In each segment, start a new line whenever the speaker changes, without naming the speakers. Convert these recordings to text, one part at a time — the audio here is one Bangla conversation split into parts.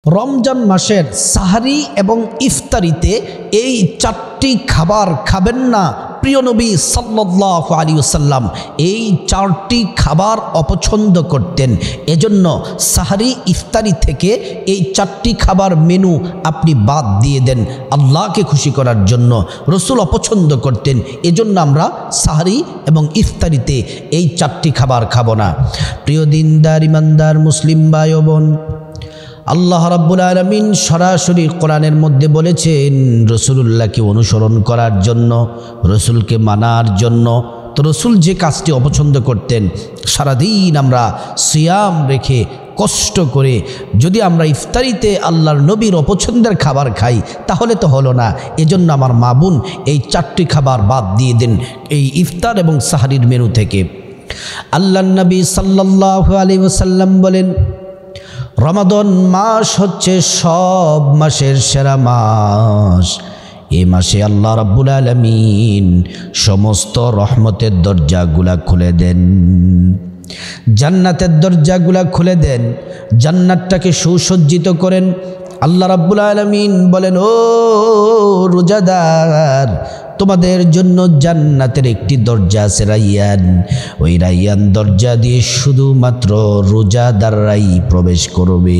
রমজান মাসের সাহারি এবং ইফতারিতে এই চারটি খাবার খাবেন না। প্রিয় নবী সাল্লাল্লাহু আলাইহি ওয়াসাল্লাম এই চারটি খাবার অপছন্দ করতেন। এজন্য সাহারি ইফতারি থেকে এই চারটি খাবার মেনু আপনি বাদ দিয়ে দেন আল্লাহকে খুশি করার জন্য। রসুল অপছন্দ করতেন, এজন্য আমরা সাহারি এবং ইফতারিতে এই চারটি খাবার খাবো না। প্রিয় দিনদার ইমানদার মুসলিম ভাই ও বোন, আল্লাহ রাব্বুল আলামিন সরাসরি কোরআনের মধ্যে বলেছেন রসুলুল্লাহকে অনুসরণ করার জন্য, রসুলকে মানার জন্য। তো রসুল যে কাজটি অপছন্দ করতেন, সারাদিন আমরা সিয়াম রেখে কষ্ট করে যদি আমরা ইফতারিতে আল্লাহর নবীর অপছন্দের খাবার খাই তাহলে তো হলো না। এজন্য আমার মা বোন এই চারটি খাবার বাদ দিয়ে দেন এই ইফতার এবং সাহারির মেনু থেকে। আল্লাহর নবী সাল্লাল্লাহু আলাইহি ওয়াসাল্লাম বলেন, রমাদান মাস হচ্ছে সব মাসের সেরা মাস। এই মাসে আল্লাহ রাব্বুল আলামিন সমস্ত রহমতের দরজাগুলা খুলে দেন, জান্নাতের দরজাগুলা খুলে দেন, জান্নাতটাকে সুসজ্জিত করেন। আল্লাহ রাব্বুল আলামিন বলেন, ও রোজাদার, তোমাদের জন্য জান্নাতের একটি দরজা আছে রাইয়ান। ওই রাইয়ান দরজা দিয়ে শুধুমাত্র রোজাদাররাই প্রবেশ করবে।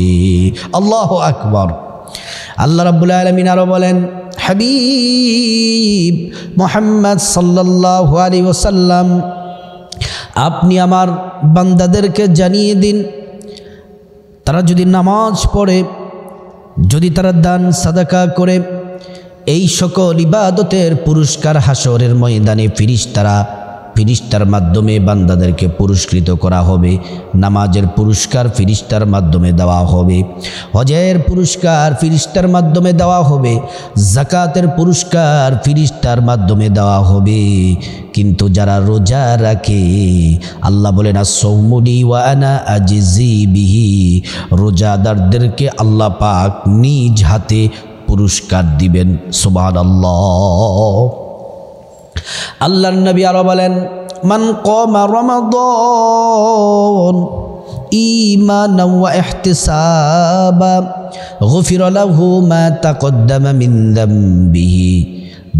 আল্লাহু আকবার। আল্লাহ রাব্বুল আলামিন আরো বলেন, হাবিব মুহাম্মদ সাল্লাল্লাহু আলাইহি ওয়াসাল্লাম, আপনি আমার বান্দাদেরকে জানিয়ে দিন, তারা যদি নামাজ পড়ে, যদি তারা দান সাদাকা করে, এই সকল ইবাদতের পুরস্কার হাসরের ময়দানে ফিরিস্তার মাধ্যমে বান্দাদেরকে পুরস্কৃত করা হবে। নামাজের পুরস্কার ফিরিস্তার মাধ্যমে দেওয়া হবে, হজের পুরস্কার ফিরিস্তার মাধ্যমে দেওয়া হবে, যাকাতের পুরস্কার ফিরিস্তার মাধ্যমে দেওয়া হবে। কিন্তু যারা রোজা রাখে, আল্লাহ বলেন, আস-সাওমুলি ওয়া আনা আজজি বিহি, রোজাদারদেরকে আল্লাহ পাক নিজ হাতে পুরস্কার দিবেন। সুবহানাল্লাহ। আল্লাহর নবী আরো বলেন, মান কামা রমাদান ঈমানান ওয়া ইহতিসাবা গুফিরা লাহু মা তাকদ্দামা মিন যামবিহি।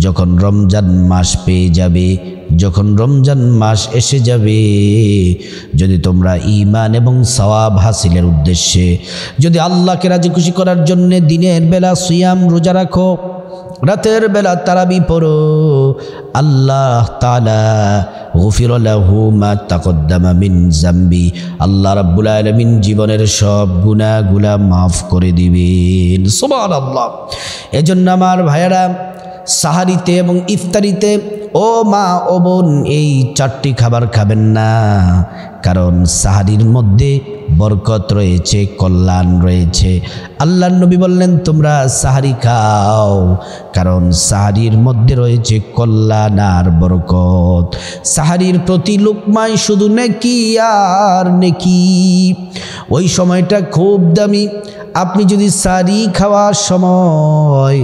যখন রমজান মাস পেয়ে যাবে, যখন রমজান মাস এসে যাবে, যদি তোমরা ঈমান এবং সওয়াব হাসিলের উদ্দেশ্যে যদি আল্লাহকে রাজি খুশি করার জন্য দিনের বেলা সিয়াম রোজা রাখো, রাতের বেলা তারাবি পড়ো, আল্লাহ তাআলা গুফিরা লাহু মা তাকদ্দামা মিন যামবি, আল্লাহ রাব্বুল আলামিন জীবনের সব গুনাহগুলা মাফ করে দিবেন। সুবহানাল্লাহ। এজন্য আমার ভাইয়েরা, সাহারিতে এবং ইফতারিতে ও মা ও বোন এই চারটি খাবার খাবেন না, কারণ সাহারির মধ্যে বরকত রয়েছে, কল্যাণ রয়েছে। আল্লাহর নবী বললেন, তোমরা সাহারি খাও, কারণ সাহারির মধ্যে রয়েছে কল্যাণ আর বরকত। সাহারির প্রতি লুকমায় শুধু নেকি আর নেকি। ওই সময়টা খুব দামি। আপনি যদি সাহারি খাওয়ার সময়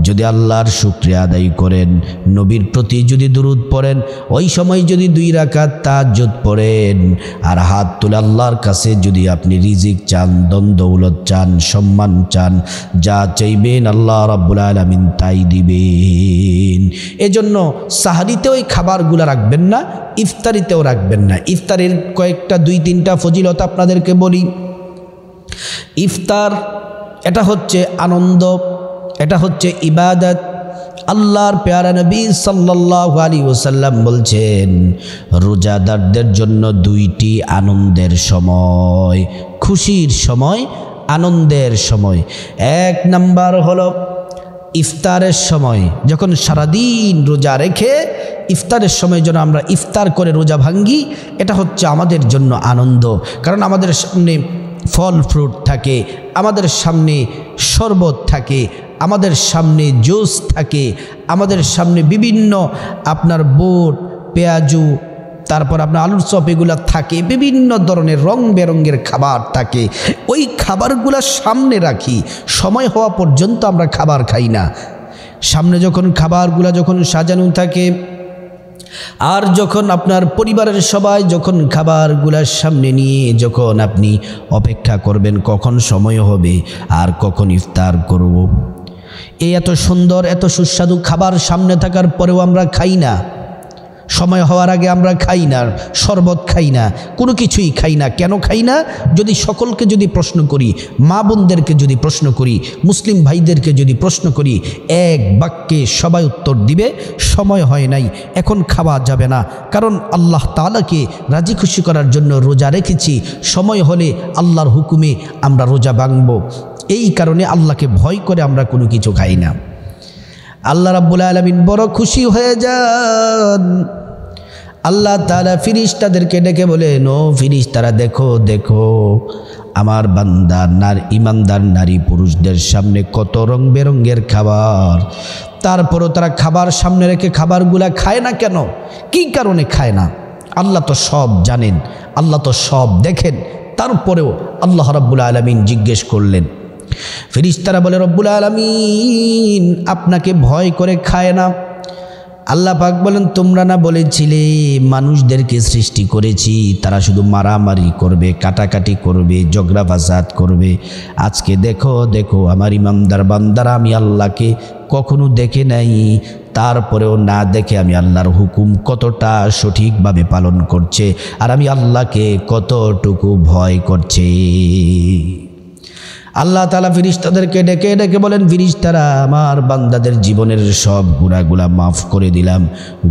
যদি আল্লাহর শুকরিয়া আদায় করেন, নবীর প্রতি যদি দুরূদ পড়েন, ওই সময় যদি 2 রাকাত তাহাজ্জুদ পড়েন, আর হাত তুলে আল্লাহর কাছে যদি আপনি রিজিক চান, ধন দৌলত চান, সম্মান চান, যা চাইবেন আল্লাহ রাব্বুল আলামিন তাই দিবেন। এজন্য সাহারিতে ওই খাবারগুলো রাখবেন না, ইফতারিতেও রাখবেন না। ইফতারের কয়েকটা 2-3টা ফজিলত আপনাদেরকে বলি। ইফতার এটা হচ্ছে আনন্দ, এটা হচ্ছে ইবাদত। আল্লাহর প্যারা নবী সাল্লাল্লাহু আলাইহি ওয়াসাল্লাম বলছেন, রোজাদারদের জন্য 2টি আনন্দের সময়, খুশির সময়, আনন্দের সময়। 1 নাম্বার হলো ইফতারের সময়। যখন সারাদিন রোজা রেখে ইফতারের সময় যেন আমরা ইফতার করে রোজা ভাঙ্গি, এটা হচ্ছে আমাদের জন্য আনন্দ। কারণ আমাদের সামনে ফল ফ্রুট থাকে, আমাদের সামনে শরবত থাকে, আমাদের সামনে জুস থাকে, আমাদের সামনে বিভিন্ন আপনার বুট, পেঁয়াজু, তারপর আপনার আলুর চপ এগুলো থাকে, বিভিন্ন ধরনের রং বেরঙের খাবার থাকে। ওই খাবারগুলো সামনে রাখি, সময় হওয়া পর্যন্ত আমরা খাবার খাই না। সামনে যখন খাবারগুলো যখন সাজানো থাকে, আর যখন আপনার পরিবারের সবাই যখন খাবারগুলার সামনে নিয়ে যখন আপনি অপেক্ষা করবেন কখন সময় হবে আর কখন ইফতার করব, এই এত সুন্দর এত সুস্বাদু খাবার সামনে থাকার পরেও আমরা খাই না, সময় হওয়ার আগে আমরা খাই না, শরবত খাই না, কোনো কিছুই খাই না। কেন খাই না? যদি সকলকে যদি প্রশ্ন করি, মা বোনদেরকে যদি প্রশ্ন করি, মুসলিম ভাইদেরকে যদি প্রশ্ন করি, এক বাক্যে সবাই উত্তর দিবে সময় হয় নাই, এখন খাওয়া যাবে না, কারণ আল্লাহ তাআলাকে রাজি খুশি করার জন্য রোজা রেখেছি, সময় হলে আল্লাহর হুকুমে আমরা রোজা ভাঙব। এই কারণে আল্লাহকে ভয় করে আমরা কোনো কিছু খাই না। আল্লাহ রাব্বুল আলামিন বড় খুশি হয়ে যান। আল্লাহ তাআলা ফিরিস্তাদেরকে ডেকে বলেন, ও ফিরিস্তারা দেখো দেখো আমার বান্দা ইমানদার নারী পুরুষদের সামনে কত রং বেরঙের খাবার, তারপরও তারা খাবার সামনে রেখে খাবারগুলা খায় না কেন? কি কারণে খায় না? আল্লাহ তো সব জানেন, আল্লাহ তো সব দেখেন। তারপরেও আল্লাহ রাব্বুল আলামিন জিজ্ঞেস করলেন, ফেরেশতারা বলে, রব্বুল আলামিন আপনাকে ভয় করে খায় না। আল্লাহ পাক বলেন, তোমরা না বলেছিলে মানুষদেরকে সৃষ্টি করেছি তারা শুধু মারামারি করবে, কাটাকাটি করবে, ঝগড়া ফাসাদ করবে। আজকে দেখো দেখো আমার ইমানদার বান্দারা আমি আল্লাহকে কখনো দেখে নাই, তারপরেও না দেখে আমি আল্লাহর হুকুম কতটা সঠিকভাবে পালন করছে, আর আমি আল্লাহকে কতটুকু ভয় করছে। আল্লাহ তাআলা ফিরিস্তাদেরকে ডেকে ডেকে বলেন, ফিরিস্তারা আমার বান্দাদের জীবনের সব গুনাহগুলা মাফ করে দিলাম,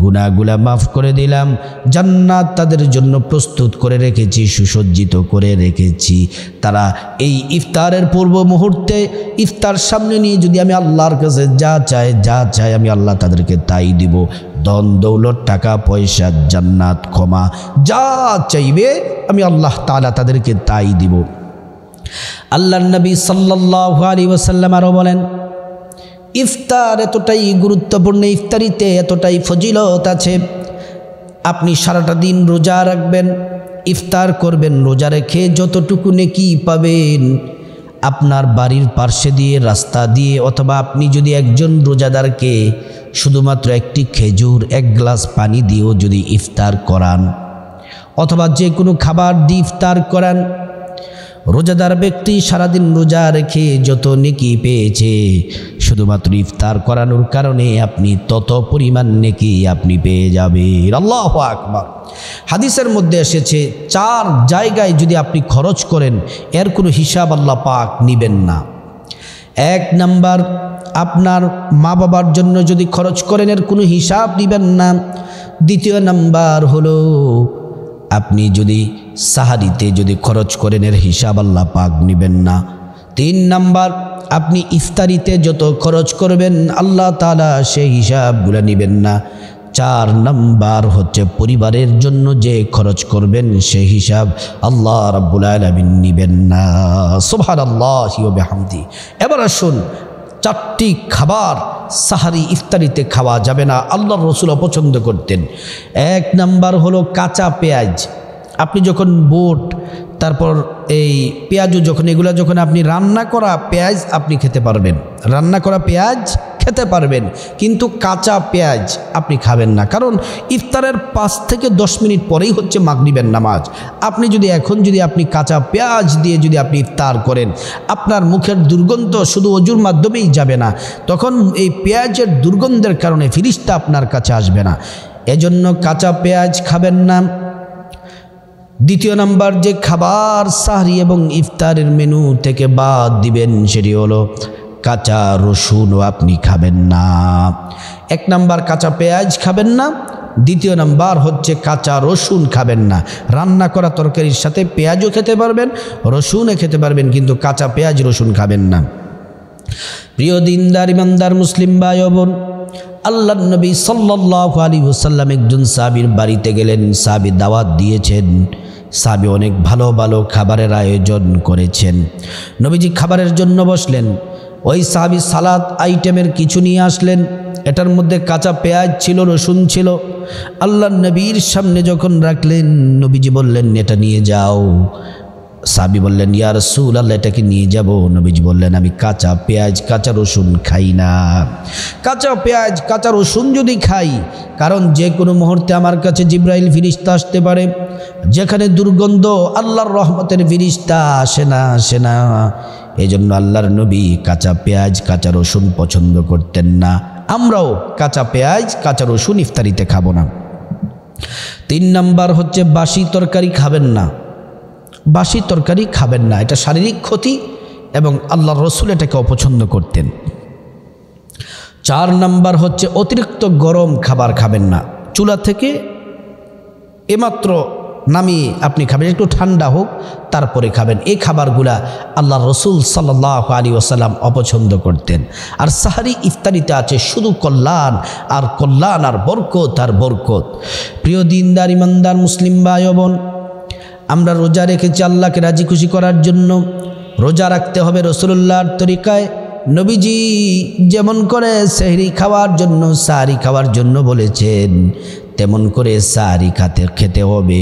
গুনাহগুলা মাফ করে দিলাম, জান্নাত তাদের জন্য প্রস্তুত করে রেখেছি, সুসজ্জিত করে রেখেছি। তারা এই ইফতারের পূর্ব মুহূর্তে ইফতার সামনে নিয়ে যদি আমি আল্লাহর কাছে যা চাই আমি আল্লাহ তাদেরকে তাই দিব। ধন দৌলত, টাকা পয়সা, জান্নাত, ক্ষমা, যা চাইবে আমি আল্লাহ তাআলা তাদেরকে তাই দিব। আল্লাহর নবী সাল্লাল্লাহু আলাইহি ওয়াসাল্লাম আরও বলেন, ইফতার এতটাই গুরুত্বপূর্ণ, ইফতারিতে এতটাই ফজিলত আছে, আপনি সারাটা দিন রোজা রাখবেন, ইফতার করবেন, রোজা রেখে যতটুকু নেকি পাবেন আপনার বাড়ির পার্শ্বে দিয়ে, রাস্তা দিয়ে, অথবা আপনি যদি একজন রোজাদারকে শুধুমাত্র একটি খেজুর, এক গ্লাস পানি দিয়েও যদি ইফতার করান, অথবা যে কোনো খাবার দিয়ে ইফতার করান, রোজাদার ব্যক্তি সারাদিন রোজা রেখে যত নেকি পেয়েছে শুধুমাত্র ইফতার করানোর কারণে আপনি তত পরিমাণ নেকি আপনি পেয়ে যাবেন। আল্লাহু আকবার। হাদিসের মধ্যে এসেছে 4 জায়গায় যদি আপনি খরচ করেন এর কোনো হিসাব আল্লাহ পাক নেবেন না। 1 নাম্বার, আপনার মা বাবার জন্য যদি খরচ করেন এর কোনো হিসাব নেবেন না। 2 নাম্বার হলো আপনি যদি সাহারিতে যদি খরচ করেন এর হিসাব আল্লাহ পাক নেবেন না। 3 নাম্বার, আপনি ইফতারিতে যত খরচ করবেন আল্লাহ তাআলা সেই হিসাবগুলো নেবেন না। 4 নাম্বার হচ্ছে পরিবারের জন্য যে খরচ করবেন সেই হিসাব আল্লাহ রাব্বুল আলামিন নেবেন না। সুবহানাল্লাহি ওয়া বিহামদি। এবার আসুন, 4টি খাবার সাহারি ইফতারিতে খাওয়া যাবে না, আল্লাহর রাসূল পছন্দ করতেন। 1 নাম্বার হলো কাঁচা পেঁয়াজ। আপনি যখন বুট, তারপর এই পেঁয়াজও এগুলো যখন আপনি রান্না করা পেঁয়াজ আপনি খেতে পারবেন, রান্না করা পেঁয়াজ খেতে পারবেন, কিন্তু কাঁচা পেঁয়াজ আপনি খাবেন না, কারণ ইফতারের 5 থেকে 10 মিনিট পরেই হচ্ছে মাগরিবের নামাজ। আপনি যদি এখন আপনি কাঁচা পেঁয়াজ দিয়ে যদি আপনি ইফতার করেন, আপনার মুখের দুর্গন্ধ শুধু ওযুর মাধ্যমেই যাবে না, তখন এই পেঁয়াজের দুর্গন্ধের কারণে ফেরেশতা আপনার কাছে আসবে না। এজন্য কাঁচা পেঁয়াজ খাবেন না। 2 নাম্বার যে খাবার সাহরি এবং ইফতারের মেনু থেকে বাদ দিবেন সেটি হলো কাঁচা রসুনও আপনি খাবেন না। 1 নাম্বার কাঁচা পেঁয়াজ খাবেন না, 2 নাম্বার হচ্ছে কাঁচা রসুন খাবেন না। রান্না করা তরকারির সাথে পেঁয়াজও খেতে পারবেন, রসুনও খেতে পারবেন, কিন্তু কাঁচা পেঁয়াজ রসুন খাবেন না। প্রিয় দিনদার ইমানদার মুসলিম ভাই ও বোন, আল্লাহর নবী সাল্লাল্লাহু আলাইহি ওয়াসাল্লাম একজন সাহাবীর বাড়িতে গেলেন, সাহাবী দাওয়াত দিয়েছেন, সাহাবী অনেক ভালো ভালো খাবারের আয়োজন করেছেন। নবীজি খাবারের জন্য বসলেন, ওই সাহাবী সালাদ আইটেমের কিছু নিয়ে আসলেন, এটার মধ্যে কাঁচা পেঁয়াজ ছিল, রসুন ছিল। আল্লাহর নবীর সামনে যখন রাখলেন, নবীজি বললেন, এটা নিয়ে যাও। সাহাবী বললেন, ইয়া রাসূলুল্লাহ, এটাকে নিয়ে যাব? নবীজি বললেন, আমি কাঁচা পেঁয়াজ কাঁচা রসুন খাই না। কাঁচা পেঁয়াজ কাঁচা রসুন যদি খাই, কারণ যে কোনো মুহূর্তে আমার কাছে জিবরাইল ফেরেশতা আসতে পারে, যেখানে দুর্গন্ধ আল্লাহর রহমতের ফেরেশতা আসে না। এজন্য আল্লাহর নবী কাঁচা পেঁয়াজ কাঁচা রসুন পছন্দ করতেন না। আমরাও কাঁচা পেঁয়াজ কাঁচা রসুন ইফতারিতে খাবো না। 3 নাম্বার হচ্ছে বাসি তরকারি খাবেন না। বাসি তরকারি খাবেন না, এটা শারীরিক ক্ষতি এবং আল্লাহর রসুল এটাকে অপছন্দ করতেন। 4 নাম্বার হচ্ছে অতিরিক্ত গরম খাবার খাবেন না। চুলা থেকে এমাত্র নামিয়ে আপনি খাবেন, একটু ঠান্ডা হোক তারপরে খাবেন। এই খাবারগুলা আল্লাহর রসুল সাল্লাল্লাহু আলাইহি ওয়াসাল্লাম অপছন্দ করতেন। আর সাহারি ইফতারিতে আছে শুধু কল্যাণ আর বরকত। প্রিয় দিনদার ইমানদার মুসলিম ভাই ও বোন, আমরা রোজা রেখেছি আল্লাহকে রাজি খুশি করার জন্য। রোজা রাখতে হবে রাসূলুল্লাহর তরিকায়। নবীজি যেমন করে সেহরি খাওয়ার জন্য সাহারি খাওয়ার জন্য বলেছেন, তেমন করে সাহারি খেতে হবে।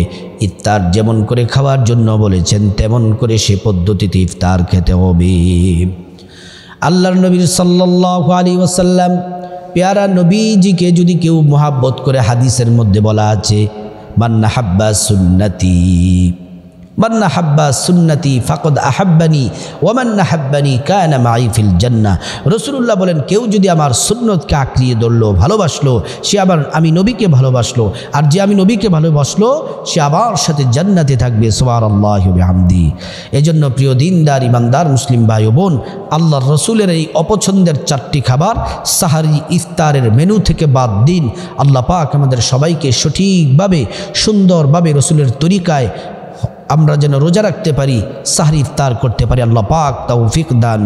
ইফতার যেমন করে খাওয়ার জন্য বলেছেন, তেমন করে সে পদ্ধতিতে ইফতার খেতে হবে। আল্লাহর নবী সাল্লাল্লাহু আলাইহি ওয়াসাল্লাম পেয়ারা নবীজিকে যদি কেউ মহাব্বত করে, হাদিসের মধ্যে বলা আছে, মান হাব্বা সুন্নতি ফাকদ আহাব্বানি ওয়ামান নাহাব্বানি কানা মাই ফিল জান্নাহ। রাসূলুল্লাহ বলেন, কেউ যদি আমার সুন্নতকে আঁকড়িয়ে ধরলো, ভালোবাসলো, সে আবার আমি নবীকে ভালোবাসলো, আর যে আমি নবীকে ভালোবাসলো সে আমার সাথে জান্নাতে থাকবে। সুবহানাল্লাহি ওয়া বিহামদি। এজন্য প্রিয় দিনদার ইমানদার মুসলিম ভাই ও বোন, আল্লাহর রসুলের এই অপছন্দের 4টি খাবার সাহারি ইফতারের মেনু থেকে বাদ দিন। আল্লাহ পাক আমাদের সবাইকে সঠিকভাবে সুন্দরভাবে রসুলের তরিকায় আমরা যেন রোজা রাখতে পারি, সাহরি ইফতার করতে পারি। আল্লাহ পাক তৌফিক দান